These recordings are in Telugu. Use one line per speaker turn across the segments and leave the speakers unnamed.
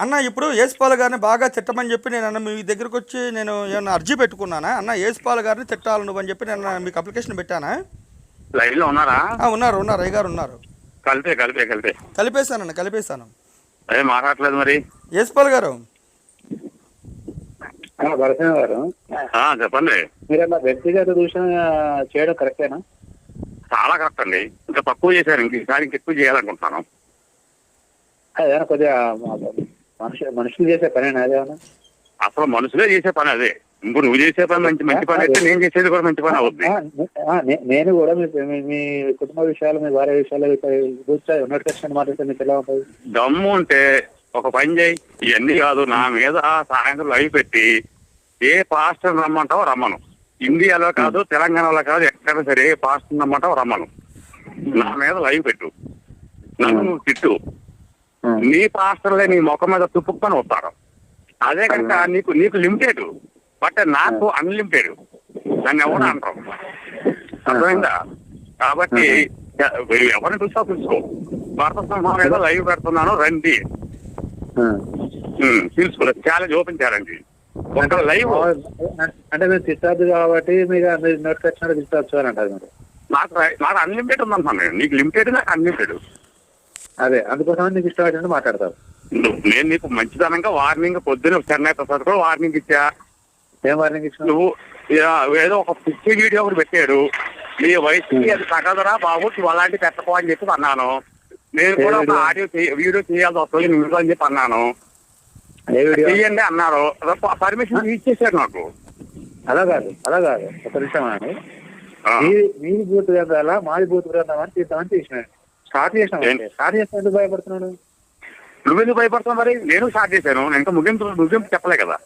అన్న ఇప్పుడు యేసుపాల్ గారిని బాగా తిట్టమని చెప్పి నేను అన్న మీ దగ్గరకు వచ్చి నేను ఏమన్నా అర్జీ పెట్టుకున్నానా అన్న యేసుపాల్ గారిని తిట్టాలి నువ్వు అని చెప్పి నేను మీకు అప్లికేషన్ పెట్టానా?
లైవ్ లో ఉన్నారా?
ఉన్నారు అయ్య గారు ఉన్నారు.
కలిపే
కలిపేశానన్న కలిపేశాను.
అదే మాట్లాడలేదు మరి.
యేసుపాల్ గారు
భరతయ్య గారు
చెప్పండి.
మీరు అలా వ్యక్తిగత దూషణ చేయడం కరెక్టేనా?
చాలా కరెక్ట్ అండి. ఇంకా తక్కువ చేశారు, ఈసారి ఇంకెక్కువ చేయాలనుకుంటున్నాను.
అదేనా కొద్దిగా మనుషులు చేసే పనేనా అదేమన్నా?
అసలు మనుషులే చేసే పని అదే. ఇప్పుడు నువ్వు చేసే పని మంచి పని అయితే నేను చేసేది కూడా మంచి పని అవుద్ది.
నేను కూడా మీ కుటుంబ విషయాలు, మీ భార్య విషయాలు కూర్చొని ఉన్నట్టు కష్టం మాట్లాడితే మీకు ఎలా ఉంటుంది?
దమ్ము ఉంటే ఒక పని చేయి. ఇవన్నీ కాదు, నా మీద సాయంత్రం లైవ్ పెట్టి ఏ పాస్టర్ రమ్మంటావో రమ్మను. ఇండియాలో కాదు, తెలంగాణలో కాదు, ఎక్కడైనా సరే ఏ పాస్టర్ రమ్మంటావో రమ్మను. నా మీద లైవ్ పెట్టు, నన్ను నువ్వు తిట్టు. నీ పాస్టర్లే నీ ముఖం మీద తుప్పుకొని వస్తారు. అదే కనుక నీకు లిమిటెడ్, బట్ నాకు అన్లిమిటెడ్. దాన్ని ఎవరు అంటాం, అర్థమైందా? కాబట్టి ఎవరిని చూసా చూసుకో. భారత సంఘం మీద లైవ్ పెడుతున్నాను, రండి తెలుసుకో. Challenge open challenge. ఒక లైవ్
అంటే మీరు తిట్టద్దు కాబట్టి మీరు నోట్ వచ్చినట్టు తిట్టచ్చు అని అంటారు. మీరు
నాకు అన్లిమిటెడ్ ఉందంటున్నాను. నీకు లిమిటెడ్, నాకు అన్లిమిటెడ్.
అదే అందుకోసం నీకు ఇష్టం వచ్చినట్టు మాట్లాడతారు.
నేను నీకు మంచిదనంగా వార్నింగ్ పొద్దున్న చెన్నై ప్రసాద్ కూడా వార్నింగ్ ఇచ్చా.
ఏం వార్నింగ్ ఇచ్చిన?
నువ్వు ఏదో ఒక పిచ్చి వీడియో ఒకటి పెట్టాడు, నీ వయసుకి అది తగదరా బాబు, నువ్వు అలాంటి పెట్టకో అని చెప్పి అన్నాను. నేను కూడా ఒక వీడియో చేయాల్సి వస్తుంది నువ్వు అని చెప్పి అన్నాను. చెయ్యండి అన్నారు, పర్మిషన్ ఇచ్చేసారు నాకు.
అలా కాదు ఒక నిమిషం అండి. మీది బూత్ గ్రంథాలా మాది బూత్ గ్రంథం అని తీద్దామని తీసినాడు. స్టార్ట్ చేసినాడు ఎందుకు భయపడుతున్నాడు?
నువ్వెందుకు భయపడుతున్నావు? మరి నేను స్టార్ట్ చేశాను, ఇంకా ముగింపు చెప్పలే కదా.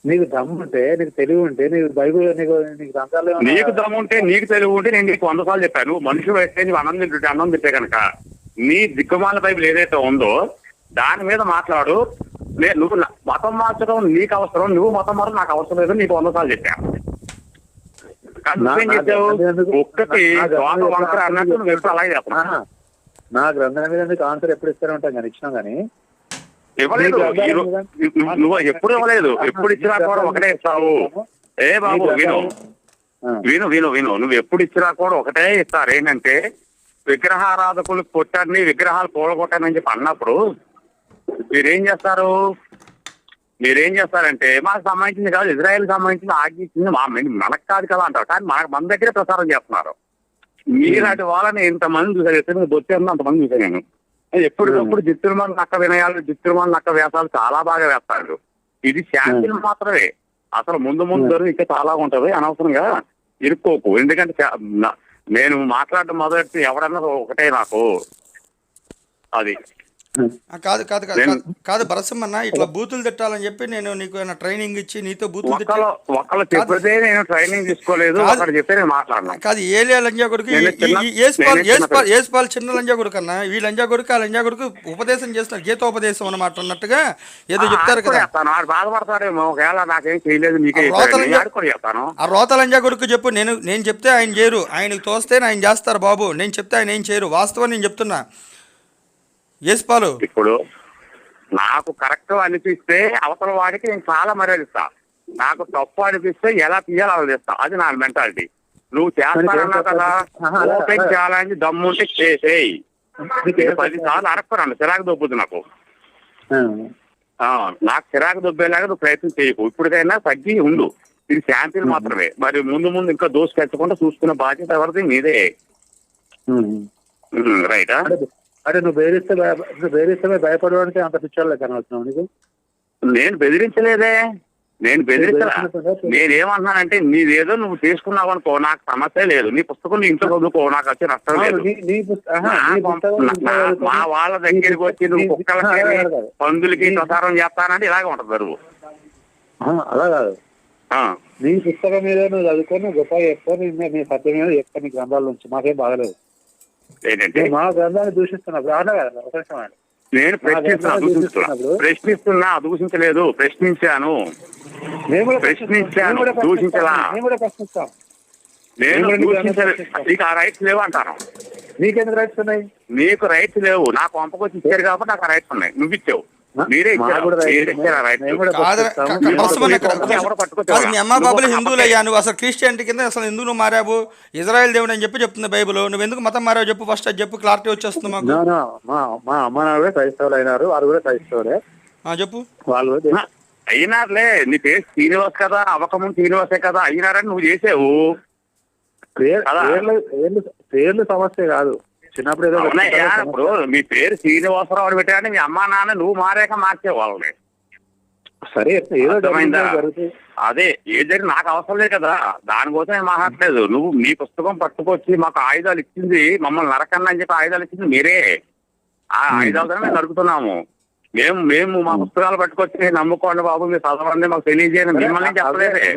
నీకు దమ్ము ఉంటే, నీకు తెలివి ఉంటే, నీకు బైబుల్ నీకు గ్రంథాలు
నీకు దమ్ము ఉంటే, నీకు తెలివి ఉంటే నేను నీకు 100 సార్లు చెప్పాను. మనుషులు అయితే నువ్వు అన్నం తింటే కనుక నీ దిక్కుమాల బైబిల్ ఏదైతే ఉందో దాని మీద మాట్లాడు. నువ్వు మతం మార్చడం నీకు అవసరం, నువ్వు మతం మార్చడం నాకు అవసరం లేదు. నీకు 100 సార్లు చెప్పాను. ఒక్కటి వంకర అన్నట్టు నువ్వు ఎప్పుడు అలాగే చెప్తాను.
నా గ్రంథం మీద నీకు ఆన్సర్ ఎప్పుడు ఇస్తానే ఉంటాం కానీ ఇచ్చినాం కానీ
ఇవ్వలేదు. నువ్వు ఎప్పుడు ఇవ్వలేదు. ఎప్పుడు ఇచ్చినా కూడా ఒకటే ఇస్తావు. ఏ బాబు విను నువ్వు ఎప్పుడు ఇచ్చినా కూడా ఒకటే ఇస్తారు. ఏంటంటే విగ్రహారాధకులు కొట్టారని, విగ్రహాలు కూడగొట్టారని చెప్పి అన్నప్పుడు మీరేం చేస్తారంటే మాకు సంబంధించింది కాదు, ఇజ్రాయెల్ సంబంధించింది ఆజ్ఞించింది మనకు కాదు కదా అంటారు. కానీ మన దగ్గరే ప్రచారం చేస్తున్నారు. మీలాంటి వాళ్ళని ఇంతమంది చూసారు, బొచ్చేందుకు అంతమంది చూసాను నేను. ఎప్పటికప్పుడు జిత్తురుమల నక్క వినయాలు, జిత్తురుమల నక్క వేసాలు చాలా బాగా వేస్తారు. ఇది శాంతిని మాత్రమే. అసలు ముందు ఇంకా చాలా ఉంటది. అనవసరంగా ఇరుక్కోకు. ఎందుకంటే నేను మాట్లాడడం మొదటి ఎవడన్నా ఒకటే నాకు అది
కాదు భరసమ్మన్న, ఇట్లా బూతులు తిట్టాలని చెప్పి నేను నీకు ట్రైనింగ్ ఇచ్చి నీతో బూతులు
చెప్పితే నేను ట్రైనింగ్ తీసుకోలేదు. చెప్పి నేను మాట్లాడినా
కాదు. ఏలియా లంజా కొడుకు, యేసుపాల్ చిన్న లంజా కొడుకు అన్న. ఈ లంజా కొడుకు ఆ లంజా కొడుకు ఉపదేశం చేస్తున్నారు, గీతోపదేశం అన్నమాట అన్నట్టుగా ఏదో చెప్తారు కదా.
బాధపడతాడేమో, ఒకవేళ నాకేం చేయలేదు మీకే.
ఆ రోత లంజా కొడుకు చెప్పు. నేను చెప్తే ఆయన చేయరు, ఆయనకు తోస్తే ఆయన చేస్తారు బాబు. నేను చెప్తే ఆయన ఏం చేయరు. వాస్తవం నేను చెప్తున్నా. యేసుపాలు
ఇప్పుడు నాకు కరెక్ట్ అనిపిస్తే అవతల వాడికి నేను చాలా మర్యాదిస్తా. నాకు తప్పు అనిపిస్తే ఎలా తీయాలో అలా చేస్తా. అది నా మెంటాలిటీ. నువ్వు చేస్తానన్నావు కదా, ఓపెన్ చేయాలని దమ్ముంటే చేసేయి. 10 సార్లు అరక్కున్నాను, చిరాకు దొబ్బుద్దు నాకు. నాకు చిరాకు దొబ్బేలాగా నువ్వు ప్రయత్నం చేయకు. ఇప్పటికైనా తగ్గి ఉండు. ఇది శాంతిని మాత్రమే. మరి ముందు ఇంకా దోసుకెచ్చకుండా చూసుకున్న బాధ్యత ఎవరిది? మీదే. రైటా?
అంటే నువ్వు బెదిరిస్తే భయపడడానికి అంత పిచ్చోళ్ళే కనవచ్చున్నావు నీకు.
నేను బెదిరించలేదే. నేనేమన్నానంటే నీదేదో నువ్వు తీసుకున్నావు అనుకో, నాకు సమస్య లేదు. నీ పుస్తకం నీ ఇంట్లో చదువుకో, నాకు వచ్చే నష్టం లేదు. మా వాళ్ళ దగ్గరికి వచ్చి నువ్వు కుక్కలకి పందులకి ప్రసారం చేస్తానంటే ఇలాగే ఉంటది బరువు.
అలా కాదు, నీ పుస్తకం మీద నువ్వు చదువుకొని గొప్పగా చెప్పుకొని నీ సత్యం మీద చెప్పుకో. నీ గ్రంథాల నుంచి మాకేం బాగలేదు.
ఏంటంటే
మా గ్రంథాన్ని దూషిస్తున్నప్పుడు
నేను ప్రశ్నిస్తున్నా, దూషించలేదు. ప్రశ్నించాను, దూషించలా. నేను నీకు ఆ రైట్స్ లేవు అంటాను.
నీకెందుకు రైట్స్ ఉన్నాయి?
నీకు రైట్స్ లేవు. నాకు పంపకొచ్చి ఇచ్చారు కాబట్టి నాకు ఆ రైట్స్ ఉన్నాయి. నువ్వు ఇచ్చావు. మీరే ఇచ్చారా? మీరు ఇచ్చారా రైట్?
కాదు, మీ అమ్మ బాబులు హిందువులు అయ్యా, నువ్వు అసలు క్రిస్టియానిటీ కింద అసలు ఎందుకు నువ్వు మారావు? ఇజ్రాయెల్ దేవుడు అని చెప్పి చెప్తుంది బైబుల్, నువ్వు ఎందుకు మతం మారావు చెప్పు, ఫస్ట్ అది చెప్పు, క్లారిటీ వచ్చేస్తుంది మాకు.
మా అమ్మ నాన్న కూడా క్రైస్తవులు అయినారు, వారు కూడా క్రైస్తవులే.
చెప్పు.
వాళ్ళు
అయినారులే, నీ పేరు శ్రీనివాస్ కదా, అవకముందు శ్రీనివాసే కదా, అయినారని నువ్వు చేసావు.
పేర్లు సమస్య కాదు, చిన్నప్పుడు ఏదో
ఇప్పుడు మీ పేరు శ్రీనివాసరావు అని పెట్టాడని మీ అమ్మా నాన్న నువ్వు మారాక మార్చే వాళ్ళని.
సరే ఏదో
అదే ఏదైనా నాకు అవసరం లేదు కదా, దానికోసం నేను మాట్లాడలేదు. నువ్వు నీ పుస్తకం పట్టుకొచ్చి మాకు ఆయుధాలు ఇచ్చింది, మమ్మల్ని నరకన్నా అని చెప్పి ఆయుధాలు ఇచ్చింది మీరే. ఆ ఆయుధాలతో మేము నరుకుతున్నాము. మేము మా పుస్తకాలు పట్టుకొచ్చి నమ్ముకోండి బాబు, మీరు చదవండి, మాకు తెలియజేయండి మిమ్మల్ని చెప్పలేదే.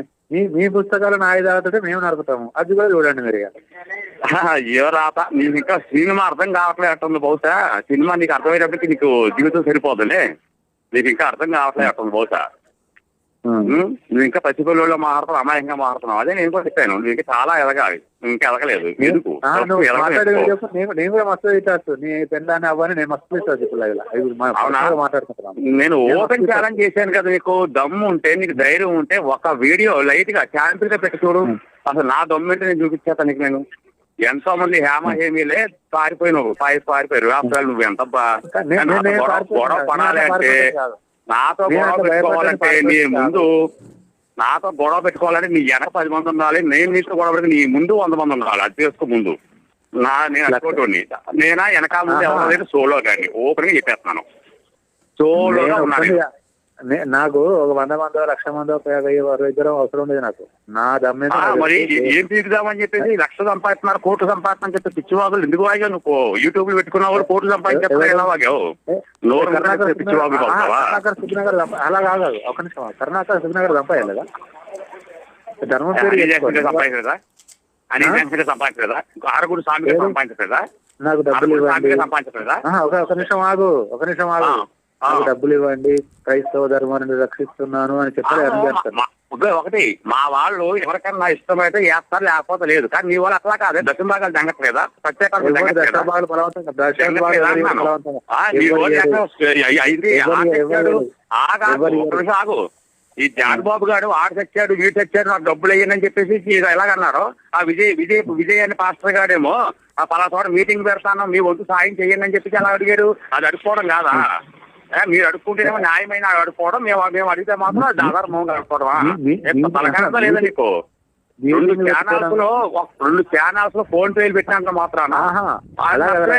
మీ పుస్తకాలను ఆయుధాలతో మేము నరుకుతాము, అది కూడా చూడండి మీరు.
అయ్యో రాత, నీకు ఇంకా సినిమా అర్థం కావట్లేదు అట్టుంది. బహుశా సినిమా నీకు అర్థమయ్యేటప్పటికి నీకు జీవితం సరిపోదులే, నీకు ఇంకా అర్థం కావట్లేదు అట్టుంది బహుశా. నువ్వు ఇంకా పసిపిల్లల్లో మారుతున్నావు, అమాయంగా మారుతున్నావు. అదే నేను కూడా చెప్పాను, నువ్వు ఇంకా చాలా ఎదగాలి, ఇంకా ఎదగలేదు. ఎందుకు
నేను కూడా మస్తు ఇచ్చేస్తు, నీ పెళ్ళాన్ని అవ్వని నేను మస్తు మాట్లాడుతున్నాను.
నేను ఓపెన్ ఛాలెంజ్ చేశాను కదా, నీకు దమ్ము ఉంటే, నీకు ధైర్యం ఉంటే ఒక వీడియో లైట్ గా శాంపిల్ గా పెట్టి చూడు. అసలు నా దమ్ము ఏంటి నేను చూపించేస్తాను నీకు. నేను ఎంతో మంది హేమీలే పారిపోయినావు, పారిపోయారు. అసలు నువ్వు ఎంత గొడవ పడాలి అంటే, నాతో గొడవ పెట్టుకోవాలంటే నాతో గొడవ పెట్టుకోవాలంటే నీ వెనక 10 మంది ఉండాలి, నేను నీతో గొడవ పెడితే నీ ముందు 100 మంది ఉండాలి. అది చేసుకో ముందు. నేను అనుకోండి, నేనా వెనకాల ముందు ఎవరు సోలో కానీ ఓపెన్ గా చెప్పేస్తున్నాను, సోలోగా ఉన్నాను.
నాకు ఒక 100 మందో 1,00,000 మందో 50 అవసరం లేదు నాకు. నా దమ్మే
మరి ఏం తీరుదామని చెప్పేసి 1,00,000 సంపాదిస్తున్నారు, కోట్లు సంపాదిస్తున్నా చెప్పి పిచ్చివాగులు ఎందుకు వాగావు? నువ్వు యూట్యూబ్ లో పెట్టుకున్న వాళ్ళు కోట్లు సంపాదించేస్తారు, ఎలా వాగావు? పిచ్చివాగులు
సుఖనగర్ అలా కాదు. ఒక నిమిషం, కర్ణాకర్ సుఖనగర్ సంపాదలేదా? ధర్మం పేరు
సంపాదించలేదా? అని సంపాదించలేదా? ఆరుగురు స్వామిగా సంపాదించలేదా?
నాకు డబ్బులు ఇవ్వండి.
సంపాదించలేదా?
ఒక నిమిషం ఆగు, నాకు డబ్బులు ఇవ్వండి, క్రైస్తవ ధర్మాన్ని రక్షిస్తున్నాను అని చెప్పారు.
ఒకటి, మా వాళ్ళు ఎవరికైనా ఇష్టమైతే వేస్తారు, లేకపోతే లేదు. కానీ నీ వాళ్ళు అట్లా కాదే, దక్షిణ భాగాలు జంగట్లేదా? ప్రత్యేక ఆగు. ఈ జాన్ బాబు గారు ఆడు తెచ్చాడు, వీడు తెచ్చాడు, నాకు డబ్బులు అయ్యానని చెప్పేసి ఎలాగన్నారు. ఆ విజయ్ అనే పాస్టర్ గారేమో ఆ పలా చోట మీటింగ్ పెడతాను, మీ వంతు సాయం చెయ్యండి అని చెప్పేసి ఎలా అడిగాడు? అది అడుక్కోవడం కాదా? మీరు అడుక్కుంటేనేమో న్యాయమైన అడుక్కోవడం, మేము అడిగితే మాత్రం అది అధర్మంగా అడుక్కోవడమా? పలకడంతో లేదా నీకు? 2 ఛానల్స్ లో ఫోన్ పేలు పెట్టినంత మాత్రాన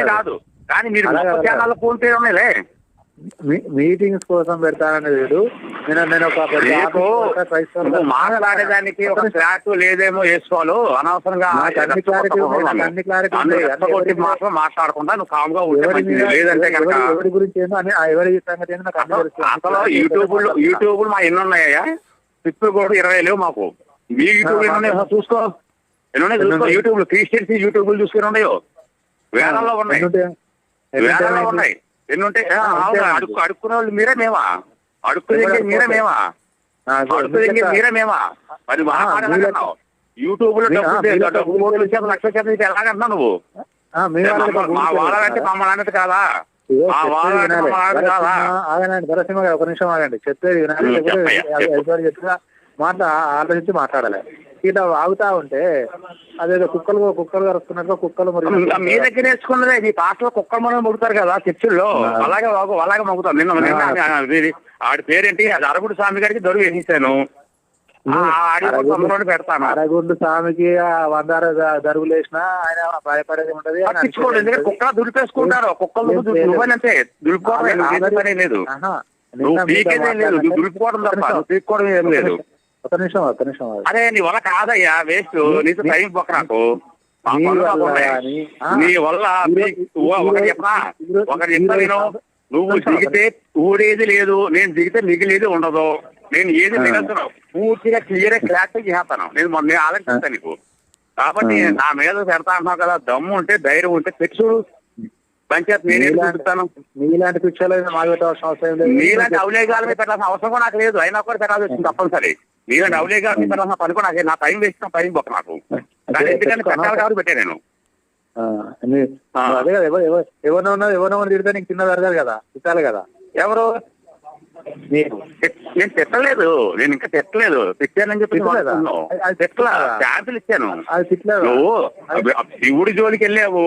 కాదు, కానీ మీరు ఛానల్ ఫోన్ పేలు ఉన్నాయిలే.
మీటింగ్స్ కోసం పెడతానని లేదు. నేను ఒక
మాట్లాడేదానికి ఒక ఫ్లాట్ లేదేమో వేసుకోవాలి, అనవసరంగా మాత్రం మాట్లాడకుండా నువ్వు కామ్గా ఉంటే లేదంటే కనుక. అసలు యూట్యూబ్ మా ఎన్ని ఉన్నాయా? ఇప్పుడు కూడా 20 లేవు మాకు. మీ యూట్యూబ్ ఎన్ని చూసుకో, ఎన్ని చూసుకో. యూట్యూబ్ క్రిస్టియన్స్ యూట్యూబ్ చూసుకుని ఉన్నాయో వేలల్లో ఉన్నాయి, వేలల్లో ఉన్నాయి. ఎన్ని ఉంటాయి? అడుక్కునే వాళ్ళు మీరే మేమా? అడుక్కునే మీరే మేమా? మరి మాట్లాడుతున్నావు యూట్యూబ్ లో డబ్బు 1,00,000 ఎలాగంటున్నావు నువ్వు? మా వాళ్ళంటే మమ్మల్ని అన్నది కాదా?
నరసింహ ఒక నిమిషం ఆగండి, చెప్పేది ఆలోచించి మాట్లాడాలి. ఇట్లా ఆగుతా ఉంటే అదేదో కుక్కలు కరుస్తున్నట్టుగా కుక్కలు
మీ దగ్గర నేర్చుకున్నదే. నీ పాటలో కుక్కలు మనం మొగుతారు కదా చర్చిల్లో, అలాగే మొగుతాం. నిన్న ఆడి పేరేంటి? అది అరగుడు స్వామి గారికి దొరుకు వేసేసాను, పెడతాను.
అరగుండు స్వామికి 100 దరువులు వేసినా ఆయన భయపడేది ఉంటది.
ఎందుకంటే కుక్కలు దులిపేసుకుంటారు, కుక్కలు దులిపోయినంతే, దులిపోవడం లేదు, దులిపోవడం తప్ప తీసుకోవడం ఏం లేదు.
ఒక నిమిషం
అదే నీ వల్ల కాదయ్యా, వేస్ట్. నీతో టైం పోక నాకు నీ వల్ల ఒకటి చెప్తాను. నువ్వు దిగితే ఊడేది లేదు, నేను దిగితే మిగిలేది ఉండదు. నేను ఏది మిగలుతున్నావు పూర్తిగా క్లియర్ క్లారిటీ చేస్తాను. నేను ఆలోచిస్తాను నీకు. కాబట్టి నా మీద పెడతా అంటున్నావు కదా, దమ్ము ఉంటే ధైర్యం ఉంటే తెచ్చుడు పంచాయత్ నేనే చూపిస్తాను.
నీలాంటి పిక్చర్లు
నీలాంటి అవలేగాలమే పెట్టాల్సిన అవసరం కూడా నాకు లేదు, అయినా కూడా పెట్టాల్సి వచ్చింది తప్పనిసరి. నీలాంటి అవలేగాలని పెట్టాల్సిన పని కూడా నాకు, నా టైం వేసిన టైం పోక నాకు. కానీ ఎందుకంటే పెట్టాలి కాబట్టి పెట్టా నేను.
అదే కదా, ఎవరినో తిడితే నీకు చిన్న జరగాలి కదా, తిట్టాలి కదా.
ఎవరు
నీకు
నేను తిట్టలేదు, నేను ఇంకా తిట్టలేదు. తిట్టానని చెప్పి
తిట్టలేదా?
తిట్టలా, ఛాన్సులు ఇచ్చాను.
అది తిట్టలేదు.
నువ్వు శివుడి జోలికి వెళ్ళావు,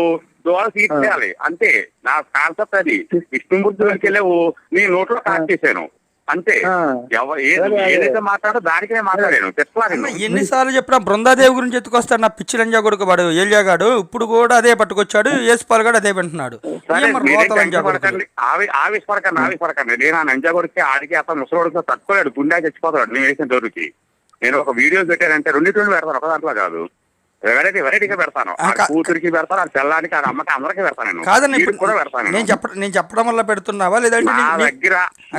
దోళ తీర్చేయాలి అంతే. నా కాన్సెప్ట్ అది. విష్ణుమూర్తి జోలికి వెళ్ళావు, నీ నోట్లో కాట్ చేశాను అంతే. ఏదైతే మాట్లాడో దానికి నేను మాట్లాడాను, తిట్టలేదు.
ఎన్నిసార్లు చెప్పినా బృందాదేవి గురించి ఎత్తుకొస్తాడు నా పిచ్చి లంజా కొడుకు వాడు ఏలియాగాడు. ఇప్పుడు కూడా అదే పట్టుకొచ్చాడు, యేసుపాల్ గాడు అదే వింటున్నాడు.
ఆవేశపడకండి. నేను ఆ నంజా కొడుకు ఆడికి అతను ముసలోడితో తట్టుకోలేడు, గుండె చచ్చిపోతాడు నేను వేసిన దొరికి. నేను ఒక వీడియో పెట్టానంటే రెండింటి పెడతాను, ఒక దాంట్లో కాదు. వెరైటీగా పెడతాను. కూతురికి పెడతాను, ఆ పిల్లానికి, ఆ అమ్మకి, అందరికీ పెడతాను.
కాదని
కూడా పెడతాను.
నేను చెప్పడం వల్ల పెడుతున్నావా లేదంటే
దగ్గర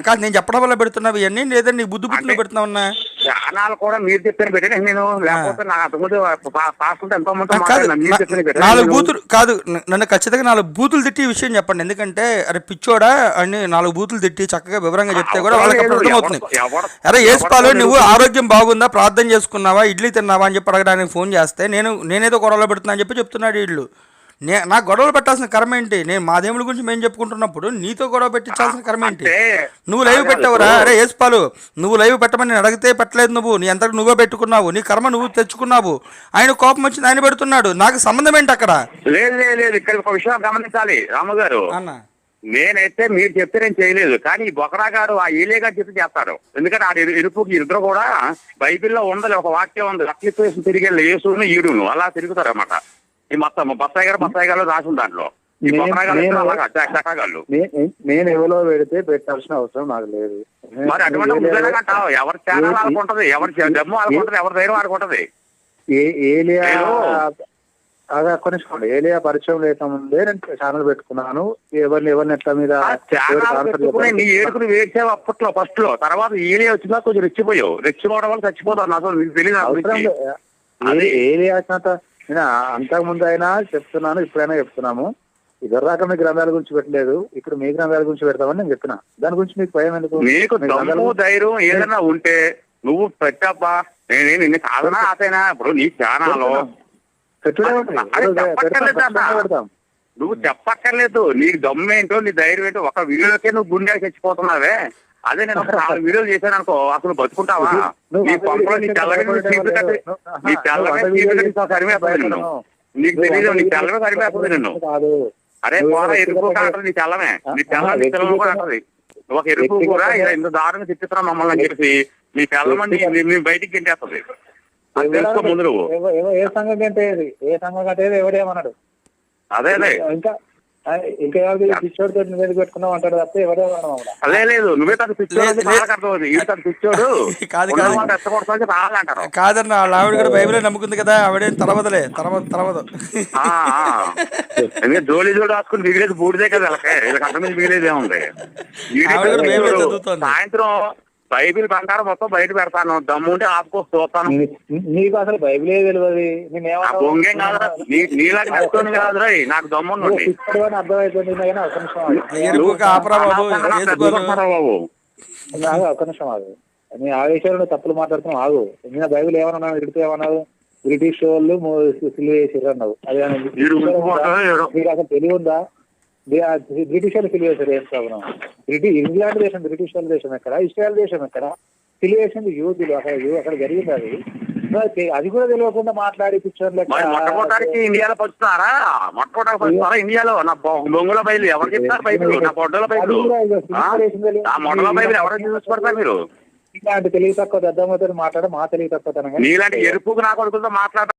కాదు నేను చెప్పడం వల్ల పెడుతున్నావు ఇవన్నీ, లేదంటే నీ బుద్ధి బుద్ధులు పెడుతున్నావున్నా?
ఛానల్ కూడా మీరు చెప్పిన పెట్టాను నేను, లేకపోతే నాకు అంతకుముందు పాస్టర్లతో ఎంతో మంది
నాలుగు బూతులు కాదు, నన్ను ఖచ్చితంగా 4 బూతులు తిట్టి ఈ విషయం చెప్పండి. ఎందుకంటే అరే పిచ్చోడా అని 4 బూతులు తిట్టి చక్కగా వివరంగా చెప్తే కూడా వాళ్ళకి అర్థమవుతుంది. అరే యేసుపాలు నువ్వు ఆరోగ్యం బాగుందా, ప్రార్థన చేసుకున్నావా, ఇడ్లీ తిన్నావా అని చెప్పి అడగడానికి ఫోన్ చేస్తే నేనేదో గొడవలు పెడుతున్నా అని చెప్పి చెప్తున్నాడు వీళ్ళు. నాకు గొడవలు పెట్టాల్సిన కర్మ ఏంటి? నేను మా దేవుడి గురించి మేము చెప్పుకుంటున్నప్పుడు నీతో గొడవ పెట్టించాల్సిన కర్మ ఏంటి? నువ్వు లైవ్ పెట్టావురా? అరే యేసుపాలు నువ్వు లైవ్ పెట్టమని నేను అడిగితే పెట్టలేదు, నువ్వు నీ అంతకు నువ్వే పెట్టుకున్నావు, నీ కర్మ నువ్వు తెచ్చుకున్నావు. ఆయన కోపం వచ్చింది, ఆయన పెడుతున్నాడు, నాకు సంబంధం ఏంటి అక్కడ?
లేదు ఇక్కడ ఒక విషయం గమనించాలి రామగారు.
అన్న
నేనైతే మీరు చెప్తే నేను చేయలేదు, కానీ ఈ బొకరా గారు ఆ ఏలే గారు చెప్తే చేస్తారు. ఎందుకంటే ఆ ఇరుపుకి ఇద్దరు కూడా బైబిల్లో ఉండదు, ఒక వాక్యం ఉంది, రక్లిపేసి తిరిగి యేసును ఈడును అలా తిరుగుతారు అన్నమాట. ఈ మొత్తం బత్తాయి గారు రాసిన దాంట్లో ఈ బొకరా గారు
నేను ఎవరో పెడితే పెట్టాల్సిన అవసరం నాకు లేదు.
మరి అటువంటి అంటావు, ఎవరి ఛానల్ ఆడుకుంటది, ఎవరి జమ్ము ఆడుకుంటది, ఎవరి ధైర్యం ఆడుకుంటది.
ఏలియా పరిచయం లేకముందే నేను ఛానల్ పెట్టుకున్నాను. ఎవరిని ఎట్లా మీద
నీ ఏడుకుని వేసావు అప్పట్లో ఫస్ట్ లో, తర్వాత ఏలియా వచ్చినా కొంచెం రెచ్చిపోయావు. రెచ్చిపోవడం వల్ల చచ్చిపోతాను అసలు నీకు తెలియదు.
ఏలియా వచ్చినంత నేను అంతకు ముందు అయినా చెప్తున్నాను, ఇప్పుడైనా చెప్తున్నాము. ఇదివరదాకా మీ గ్రంథాల గురించి పెట్టలేదు, ఇప్పుడు మీ గ్రంథాల గురించి పెడతామని నేను చెప్పిన. దాని గురించి మీకు భయం ఎందుకు?
నీకు దమ్ము ధైర్యం ఏదైనా ఉంటే నువ్వు పెట్టాపా. నేను నిన్ను కాదనా ఆతైనా ఇప్పుడు నీ ఛానల్ నువ్వు చెప్పక్కర్లేదు. నీకు దమ్మేంటో నీ ధైర్యం ఏంటో ఒక వీడియోకే నువ్వు గుండె చచ్చిపోతున్నావే. అదే నేను ఒక 4 వీడియోలు చేశాను అనుకో, అసలు బతుకుంటావా? నీ పంపలో నీ తెల్లగా సరిమేస్తుంది నిన్ను. నీకు తెలియదు, నీ తెల్లగా సరిమేస్తుంది నిన్ను. అరే పోరా ఎరుపు అంటారు, నీ తెల్లమే, నీ తెల్ల కూడా అంటది. ఒక ఎరుపు కూడా ఇంత దారుణంగా తిప్పుతున్నా మమ్మల్ని అని చెప్పి నీ తెల్లమంది నీ బయటికి గెంటేస్తుంది. తెలుసుకో ముందు నువ్వు.
ఏ సంఘం అంటే ఏ సంఘం అంటే ఎవడేమన్నాడు?
అదే
ఇంకా పిచ్చోడితో నువ్వు పెట్టుకున్నావు అంటాడు తప్ప ఎవడేమన్నా?
అదే లేదు, నువ్వే తను పిచ్చోడు, ఈ తను పిచ్చోడు రావాలంటారు.
కాదన్న వాళ్ళ ఆవిడ కూడా బైబిలే నమ్ముకుంది కదా, ఆవిడేం తలవదలే తలవదు.
జోలి జోడు రాసుకుని మిగిలేదు బూడిదే కదా, వీళ్ళకి అర్థం మీద మిగిలేదు ఏముంది. సాయంత్రం బైబిల్ బంగారం మొత్తం బయట పెడతాను, దమ్ము ఉంటే ఆపుకోసి చూస్తాను.
నీకు అసలు బైబిలే తెలియదు.
బొంగేం కాదురా, నీలాంటి నచ్చుకొని కాదురా, నాకు దమ్ము
అర్థమైపోయింది. ఒక్క నిమిషం ఆగు, నీ ఆ విషయంలో తప్పులు మాట్లాడుతున్నావు. ఆగు, నిన్న బైబిల్ ఏమన్నా ఇడితే ఏమన్నావు? బ్రిటిష్ వాళ్ళు సిలువ వేసిర్రు అన్నావు. అదే మీకు అసలు తెలివి ఉందా? బ్రిటిష్ వాళ్ళు సిలువ వేసారు ఏం ప్రాబ్లం? ఇంగ్లాండ్ దేశం బ్రిటిష్ వాళ్ళ దేశం ఎక్కడ, ఇస్రాయల్ దేశం ఎక్కడ? సిలువ వేసింది యూదులు, అక్కడ జరిగింది. అది కూడా తెలియకుండా మాట్లాడి పిక్చర్లు
మొట్టమొదటికి ఇండియాలో పంచుతున్నారా? మొట్టమొదటి ఇండియాలో నా బొంగుల బయలు ఎవరు చెప్తారు? బైబిల్ నా బొడ్డల బైబిల్, ఆ మొడల బైబిల్ ఎవరైనా చూసుకుంటారు మీరు?
ఇలాంటి తెలివి తక్కువ దద్దమ్మతో మాట్లాడ మా తెలివి తక్కువ
నీలాంటి ఎరుపుకు నా కొడుకులతో మాట్లాడ